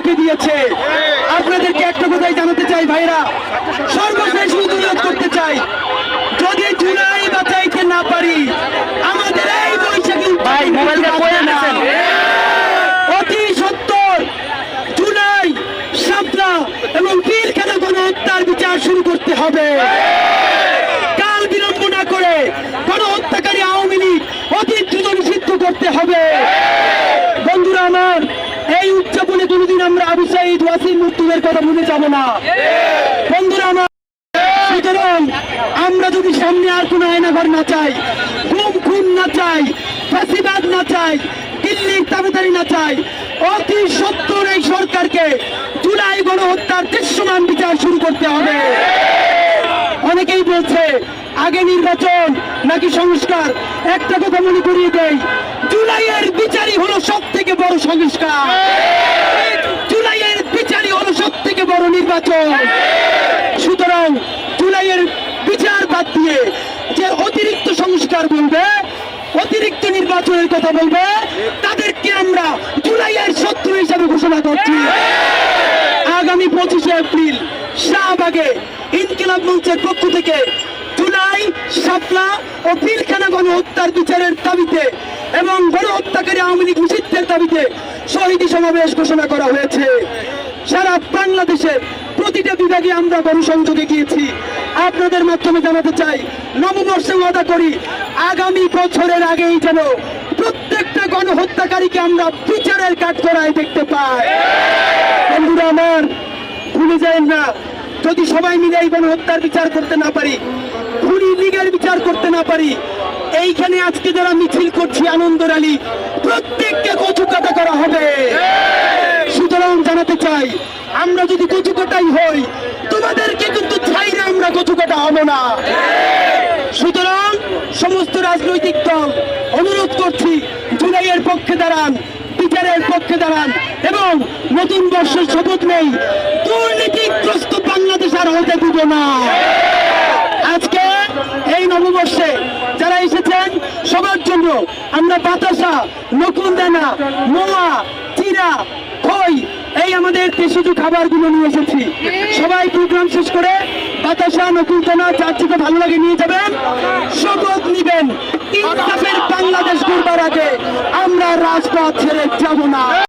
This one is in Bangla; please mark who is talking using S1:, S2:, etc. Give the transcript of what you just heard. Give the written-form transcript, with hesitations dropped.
S1: ঢুকে দিয়েছে। আপনাদেরকে একটা কথাই জানাতে চাই ভাইরা, সর্বশেষ অনুরোধ করতে চাই, যদি জুলাই বাঁচাইতে না পারি আমাদের এই বৈশাখী অতি সত্তর জুলাই শাপলা এবং পিলখানা গণহত্যার বিচার শুরু করতে হবে। কাল বিলম্ব না করে গণহত্যাকারী আওয়ামী লীগ অতি দ্রুত নিষিদ্ধ করতে হবে। বন্ধুরা আমার, এই উদযাপনে কোনোদিন আমরা আবু সাঈদ ওয়াসিম মুর্তুদের কথা ভুলে যাব না। বন্ধুরা আমার, সুতরাং আমরা যদি সামনে আর কোনো আয়নাঘর না চাই, গুম খুন না চাই, ফাঁসিবাদ না চাই, দিল্লির দাবিদারি না চাই, অতি সত্তর এই সরকারকে জুলাই গণহত্যার দৃশ্যমান বিচার শুরু করতে হবে। অনেকেই বলছে আগে নির্বাচন নাকি সংস্কার। একটা কথা মনে করিয়ে দেই, জুলাইয়ের বিচারই হলো সব থেকে বড় সংস্কার, জুলাইয়ের বিচারই হলো সব থেকে বড় নির্বাচন। সুতরাং জুলাইয়ের বিচার বাদ দিয়ে যে অতিরিক্ত সংস্কার বলবে, অতিরিক্ত নির্বাচনের কথা বলবে, তাদেরকে আমরা জুলাইয়ের শত্রু হিসাবে ঘোষণা করছি। আগামী 25শে এপ্রিল শাহবাগে ইনকিলাব মঞ্চের পক্ষ থেকে জুলাই শাপলা ও পিলখানা গণহত্যার বিচারের দাবিতে এবং গণহত্যাকারী আওয়ামী লীগ নিষিদ্ধের দাবিতে শহীদী সমাবেশ ঘোষণা করা হয়েছে। সারা বাংলাদেশের প্রতিটা বিভাগে আমরা গণসংযোগে গিয়েছি। আপনাদের মাধ্যমে জানাতে চাই, নববর্ষে ওয়াদা করি আগামী বছরের আগেই যেন প্রত্যেকটা গণহত্যাকারীকে আমরা বিচারের কাঠগড়ায় দেখতে পাই। বন্ধুরা আমার, ভুলে যায় না, যদি সবাই মিলে এই গণহত্যার বিচার করতে না পারি, খুনি লীগের বিচার করতে না পারি, এইখানে আজকে যারা মিছিল করছি আনন্দ র্যালি, প্রত্যেককে কচুকাটা করা হবে। সুতরাং জানাতে চাই, আমরা যদি কচুকাটাই হই, তোমাদেরকে কিন্তু ছাইরে আমরা কচুকাটা হব না। সুতরাং সমস্ত রাজনৈতিক দল অনুরোধ করছি, জুলাইয়ের পক্ষে দাঁড়ান, বিচারের পক্ষে দাঁড়ান এবং নতুন বর্ষের শপথ নেই দুর্নীতিগ্রস্ত বাংলাদেশ আর হতে দিব না। আজকে এই নববর্ষে যারা এসেছেন সবার জন্য আমরা বাতাসা, নকুলদানা, মোয়া, চিরা, খই, এই আমাদের দেশজ খাবারগুলো নিয়ে এসেছি। সবাই প্রোগ্রাম শেষ করে বাতাসা, নকুলদানা যার যেটা ভালো লাগে নিয়ে যাবেন, শপথ নিবেন ইনসাফের বাংলাদেশ গড়বার আগে আমরা রাজপথ ছেড়ে যাব না।